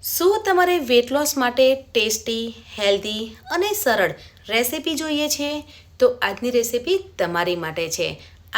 શું તમારે weight loss માટે ટેસ્ટી, હેલ્ધી અને સરળ રેસિપી જોઈએ છે? તો આજની રેસિપી તમારી માટે છે.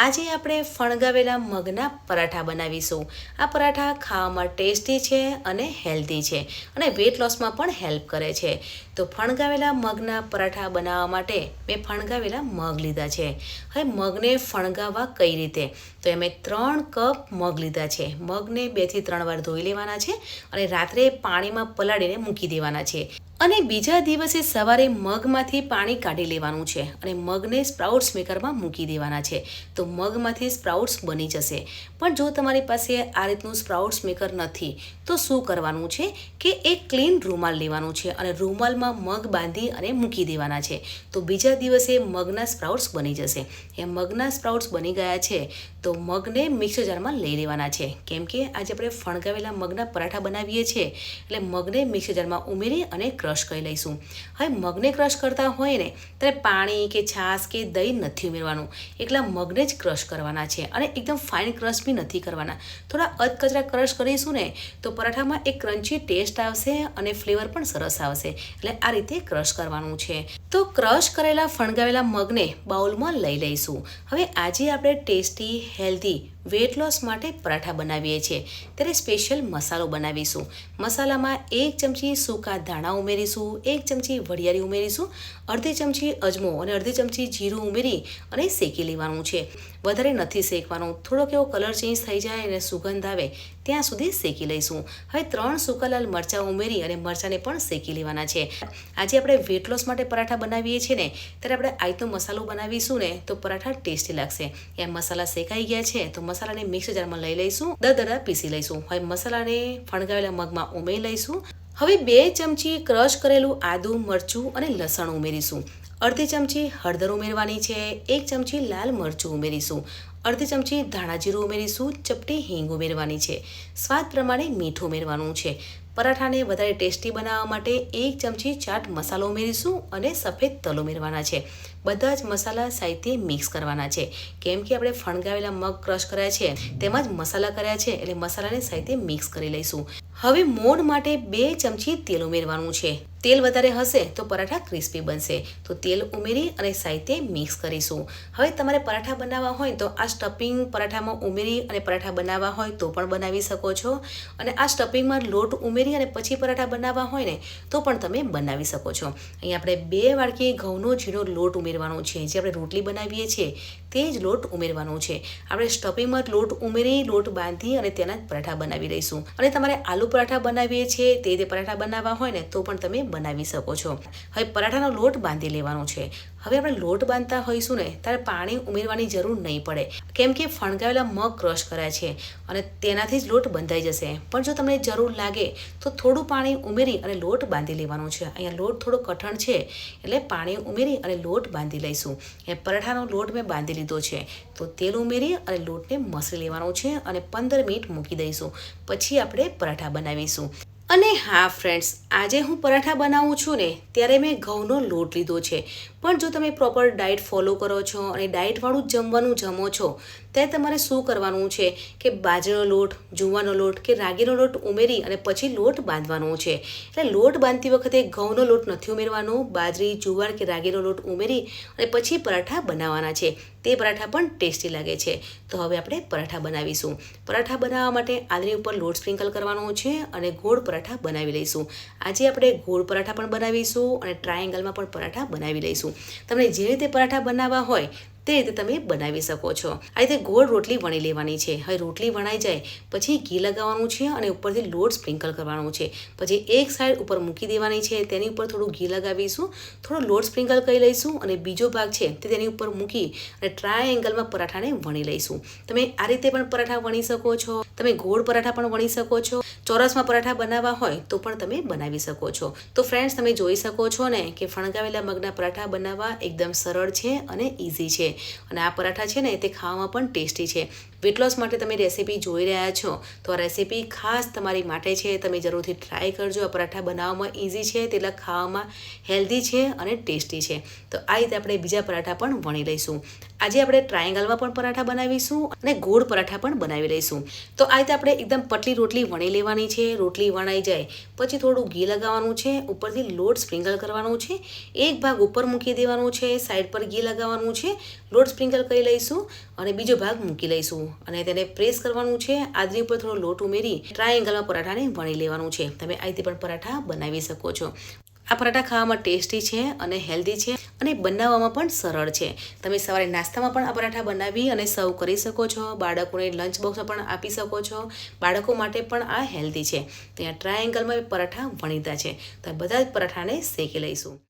આજે આપણે ફણગાવેલા મગના પરાઠા બનાવીશું. આ પરાઠા ખાવામાં ટેસ્ટી છે અને હેલ્ધી છે અને વેટ લોસમાં પણ હેલ્પ કરે છે. તો ફણગાવેલા મગના પરાઠા બનાવવા માટે મેં ફણગાવેલા મગ લીધા છે. હવે મગને ફણગાવવા કઈ રીતે? તો મેં 3 કપ મગ લીધા છે. મગને 2 થી 3 વાર ધોઈ લેવાના છે અને રાત્રે પાણીમાં પલાળીને મૂકી દેવાના છે. અને બીજા દિવસે સવારે મગમાંથી પાણી કાઢી લેવાનું છે અને મગને સ્પ્રાઉટ્સ મેકરમાં મૂકી દેવાના છે. તો મગમાંથી સ્પ્રાઉટ્સ બની જશે. પણ જો તમારી પાસે આ રીતનું સ્પ્રાઉટ્સ મેકર નથી તો શું કરવાનું છે કે એક ક્લીન રૂમાલ લેવાનું છે અને રૂમાલમાં મગ બાંધી અને મૂકી દેવાના છે. તો બીજા દિવસે મગના સ્પ્રાઉટ્સ બની જશે. એ મગના સ્પ્રાઉટ્સ બની ગયા છે તો મગને મિક્સર જારમાં લઈ લેવાના છે. કેમ કે આજે આપણે ફણગાવેલા મગના પરાઠા બનાવીએ છીએ એટલે મગને મિક્સર જારમાં ઉમેરી અને ક્રશ કરી લઈશું. હવે મગને ક્રશ કરતા હોય ને ત્યારે પાણી કે છાશ કે દહીં નથી ઉમેરવાનું. એકલા મગને જ ક્રશ કરવાના છે અને એકદમ ફાઇન ક્રશ બી નથી કરવાના. થોડા અધકચરા ક્રશ કરીશું ને તો પરાઠામાં એક ક્રન્ચી ટેસ્ટ આવશે અને ફ્લેવર પણ સરસ આવશે. એટલે આ રીતે ક્રશ કરવાનું છે. તો ક્રશ કરેલા ફણગાવેલા મગને બાઉલમાં લઈ લઈશું. હવે આજે આપણે ટેસ્ટી, હેલ્ધી વેટ લોસ માટે પરાઠા બનાવીએ છીએ ત્યારે સ્પેશિયલ મસાલો બનાવીશું. મસાલામાં 1 ચમચી સૂકા ધાણા ઉમેરીશું, 1 ચમચી વરિયાળી ઉમેરીશું, અડધી ચમચી અજમો અને અડધી ચમચી જીરું ઉમેરી અને શેકી લેવાનું છે. વધારે નથી શેકવાનું. થોડોક એવો કલર ચેન્જ થઈ જાય અને સુગંધ આવે ત્યાં સુધી શેકી લઈશું. હવે 3 સૂકા લાલ મરચાં ઉમેરી અને મરચાંને પણ શેકી લેવાના છે. આજે આપણે વેટ લોસ માટે પરાઠા બનાવીએ છીએ ને ત્યારે આપણે આઈતો મસાલો બનાવીશું ને તો પરાઠા ટેસ્ટી લાગશે. એ મસાલા શેકાઈ ગયા છે તો મસાલાને મિક્સર જારમાં લઈ લઈશું, દરદરા પીસી લઈશું. હવે મસાલાને ફણગાવેલા મગમાં ઉમેરી લઈશું. હવે 2 ચમચી ક્રશ કરેલું આદુ, મરચું અને લસણ ઉમેરીશું. અડધી ચમચી હળદર ઉમેરવાની છે, 1 ચમચી લાલ મરચું ઉમેરીશું, અડધી ચમચી ધાણા જીરું ઉમેરીશું, ચપટી હિંગ ઉમેરવાની છે, સ્વાદ પ્રમાણે મીઠું ઉમેરવાનું છે. પરાઠાને વધારે ટેસ્ટી બનાવવા માટે 1 ચમચી ચાટ મસાલો ઉમેરીશું અને સફેદ તલ ઉમેરવાના છે. બધા જ મસાલા સાથે મિક્સ કરવાના છે. કેમ કે આપણે ફણગાવેલા મગ ક્રશ કર્યા છે તેમાં જ મસાલા કર્યા છે એટલે મસાલાને સાથે મિક્સ કરી લઈશું. હવે મોણ માટે 2 ચમચી તેલ ઉમેરવાનું છે. તેલ વધારે હશે તો પરાઠા ક્રિસ્પી બનશે. તો તેલ ઉમેરી અને સાથે મિક્સ કરીશું. હવે તમારે પરાઠા બનાવવા હોય તો આ સ્ટફિંગ પરાઠામાં ઉમેરી અને પરાઠા બનાવવા હોય તો પણ બનાવી શકો છો. અને આ સ્ટફિંગમાં લોટ ઉમેરી અને પછી પરાઠા બનાવવા હોય ને તો પણ તમે બનાવી શકો છો. અહીં આપણે 2 વાડકી ઘઉંનો ઝીણો લોટ ઉમેરવાનો છે. જે આપણે રોટલી બનાવીએ છીએ તે જ લોટ ઉમેરવાનો છે. આપણે સ્ટફિંગમાં લોટ ઉમેરી લોટ બાંધી અને તેના જ પરાઠા બનાવી લઈશું. અને તમારે આલુ પરાઠા બનાવીએ છીએ તે રીતે પરાઠા બનાવવા હોય ને તો પણ તમે બનાવી શકો છો. હવે પરાઠાનો લોટ બાંધી લેવાનો છે. હવે આપણે લોટ બાંધતા હોઈશું ને ત્યારે પાણી ઉમેરવાની જરૂર નહીં પડે. કેમ કે ફણગાવેલા મગ ક્રશ કર્યા છે અને તેનાથી જ લોટ બંધાઈ જશે. પણ જો તમને જરૂર લાગે તો થોડું પાણી ઉમેરી અને લોટ બાંધી લેવાનો છે. અહીંયા લોટ થોડો કઠણ છે એટલે પાણી ઉમેરી અને લોટ બાંધી લઈશું. એ પરાઠાનો લોટ મેં બાંધી લીધો છે. તો તેલ ઉમેરી અને લોટને મસળી લેવાનો છે અને 15 મિનિટ મૂકી દઈશું. પછી આપણે પરાઠા બનાવીશું. અને હા ફ્રેન્ડ્સ, આજે હું પરાઠા બનાવું છું ને ત્યારે મેં ઘઉંનો લોટ લીધો છે. પણ જો તમે પ્રોપર ડાયટ ફોલો કરો છો અને ડાયટવાળું જમવાનું જમો છો ત્યારે તમારે શું કરવાનું છે કે બાજરાનો લોટ, જુવારનો લોટ કે રાગીનો લોટ ઉમેરી અને પછી લોટ બાંધવાનો છે. એટલે લોટ બાંધતી વખતે ઘઉંનો લોટ નથી ઉમેરવાનો. બાજરી, જુવાર કે રાગીનો લોટ ઉમેરી અને પછી પરાઠા બનાવવાના છે. તે પરાઠા પણ ટેસ્ટી લાગે છે. તો હવે આપણે પરાઠા બનાવીશું. પરાઠા બનાવવા માટે આદરી ઉપર લોટ સ્પ્રિંકલ કરવાનો છે અને ગોળ પરાઠા બનાવી લઈશું. આજે આપણે ગોળ પરાઠા પણ બનાવીશું અને ટ્રાયેંગલમાં પણ પરાઠા બનાવી લઈશું. તમને જે રીતે પરાઠા બનાવવા હોય તે રીતે તમે બનાવી શકો છો. આ રીતે ગોળ રોટલી વણી લેવાની છે. હવે રોટલી વણાઈ જાય પછી ઘી લગાવવાનું છે અને ઉપરથી લોટ સ્પ્રિંકલ કરવાનું છે. પછી એક સાઈડ ઉપર મૂકી દેવાની છે. તેની ઉપર થોડું ઘી લગાવીશું, થોડો લોટ સ્પ્રિંકલ કરી લઈશું અને બીજો ભાગ છે તે તેની ઉપર મૂકી અને ટ્રાયેંગલમાં પરાઠાને વણી લઈશું. તમે આ રીતે પણ પરાઠા વણી શકો છો. તમે ગોળ પરાઠા પણ વણી શકો છો. ચોરસમાં પરાઠા બનાવવા હોય તો પણ તમે બનાવી શકો છો. તો ફ્રેન્ડ્સ, તમે જોઈ શકો છો ને કે ફણગાવેલા મગના પરાઠા બનાવવા એકદમ સરળ છે અને ઇઝી છે. અને આ પરાઠા છે ને તે ખાવામાં પણ ટેસ્ટી છે. વેટ લોસ માટે તમે રેસીપી જોઈ રહ્યા છો તો આ રેસીપી ખાસ તમારી માટે છે. તમે જરૂરથી ટ્રાય કરજો. આ પરાઠા બનાવવામાં ઇઝી છે, તેટલા ખાવામાં હેલ્ધી છે અને ટેસ્ટી છે. તો આ રીતે આપણે બીજા પરાઠા પણ વણી લઈશું. આજે આપણે ટ્રાયેંગલમાં પણ પરાઠા બનાવીશું અને ગોળ પરાઠા પણ બનાવી લઈશું. તો આ રીતે આપણે એકદમ પતલી રોટલી વણી લેવાની છે. રોટલી વણાઈ જાય પછી થોડું ઘી લગાવવાનું છે, ઉપરથી લોટ સ્પ્રિંકલ કરવાનું છે, એક ભાગ ઉપર મૂકી દેવાનું છે, સાઈડ પર ઘી લગાવવાનું છે, લોટ સ્પ્રિંકલ કરી લઈશું અને બીજો ભાગ મૂકી લઈશું અને તેને પ્રેસ કરવાનું છે. આદરી ઉપર થોડો લોટ ઉમેરી ટ્રાયેંગલમાં પરાઠાને વણી લેવાનું છે. તમે આ રીતે પણ પરાઠા બનાવી શકો છો. આ પરાઠા ખાવામાં ટેસ્ટી છે અને હેલ્ધી છે અને બનાવવામાં પણ સરળ છે. તમે સવારે નાસ્તામાં પણ આ પરાઠા બનાવી અને સર્વ કરી શકો છો. બાળકોને લંચ બોક્સમાં પણ આપી શકો છો. બાળકો માટે પણ આ હેલ્ધી છે. ત્યાં ટ્રાયેંગલમાં પરાઠા વણીતા છે. તો બધા જ પરાઠાને શેકી લઈશું.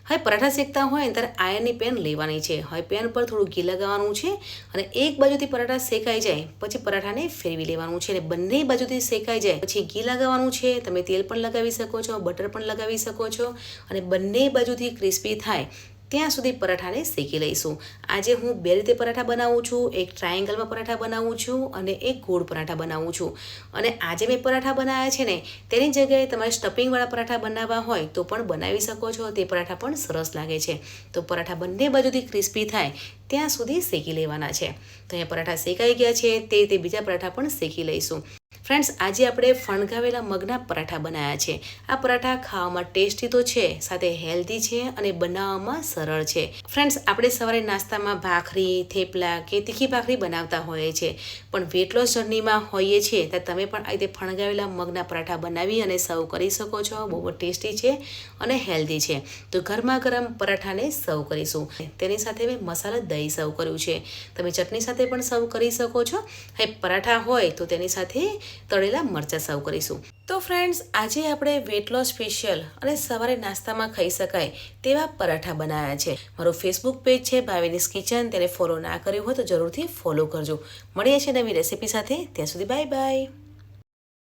હવે પરાઠા શેકતા હોય ત્યારે આયર્નની પેન લેવાની છે. હવે પેન પર થોડું ઘી લગાવવાનું છે અને એક બાજુથી પરાઠા શેકાઈ જાય પછી પરાઠાને ફેરવી લેવાનું છે અને બંને બાજુથી શેકાઈ જાય પછી ઘી લગાવવાનું છે. તમે તેલ પણ લગાવી શકો છો, બટર પણ લગાવી શકો છો અને બંને બાજુથી ક્રિસ્પી થાય ત્યાં સુધી પરાઠાને શેકી લઈશું. આજે હું બે રીતે પરાઠા બનાવું છું. એક ટ્રાયેંગલમાં પરાઠા બનાવું છું અને એક ગોળ પરાઠા બનાવું છું. અને આજે મેં પરાઠા બનાવ્યા છે ને તેની જગ્યાએ તમારે સ્ટફિંગવાળા પરાઠા બનાવવા હોય તો પણ બનાવી શકો છો. તે પરાઠા પણ સરસ લાગે છે. તો પરાઠા બંને બાજુથી ક્રિસ્પી થાય ત્યાં સુધી શેકી લેવાના છે. તો અહીંયા પરાઠા શેકાઈ ગયા છે તે બીજા પરાઠા પણ શેકી લઈશું. ફ્રેન્ડ્સ, આજે આપણે ફણગાવેલા મગના પરાઠા બનાવ્યા છે. આ પરાઠા ખાવામાં ટેસ્ટી તો છે, સાથે હેલ્ધી છે અને બનાવવામાં સરળ છે. ફ્રેન્ડ્સ, આપણે સવારે નાસ્તામાં ભાખરી, થેપલા કે તીખી ભાખરી બનાવતા હોઈએ છીએ, પણ વેટ લોસ જર્નીમાં હોઈએ છીએ ત્યારે તમે પણ આ રીતે ફણગાવેલા મગના પરાઠા બનાવી અને સર્વ કરી શકો છો. બહુ ટેસ્ટી છે અને હેલ્ધી છે. તો ગરમા ગરમ પરાઠાને સર્વ કરીશું. તેની સાથે મેં મસાલા દહીં સર્વ કર્યું છે. તમે ચટણી સાથે પણ સર્વ કરી શકો છો. હવે પરાઠા હોય તો તેની સાથે તળેલા મરચાં સર્વ કરીશું. તો ફ્રેન્ડ્સ, આજે આપણે વેટ લોસ સ્પેશિયલ અને સવારે નાસ્તામાં ખાઈ શકાય તેવા પરાઠા બનાવ્યા છે. મારું ફેસબુક પેજ છે ભાવિનીસ કિચન, તેને ફોલો ના કર્યું હોય તો જરૂરથી ફોલો કરજો. મળીએ છીએ નવી રેસીપી સાથે. ત્યાં સુધી બાય બાય.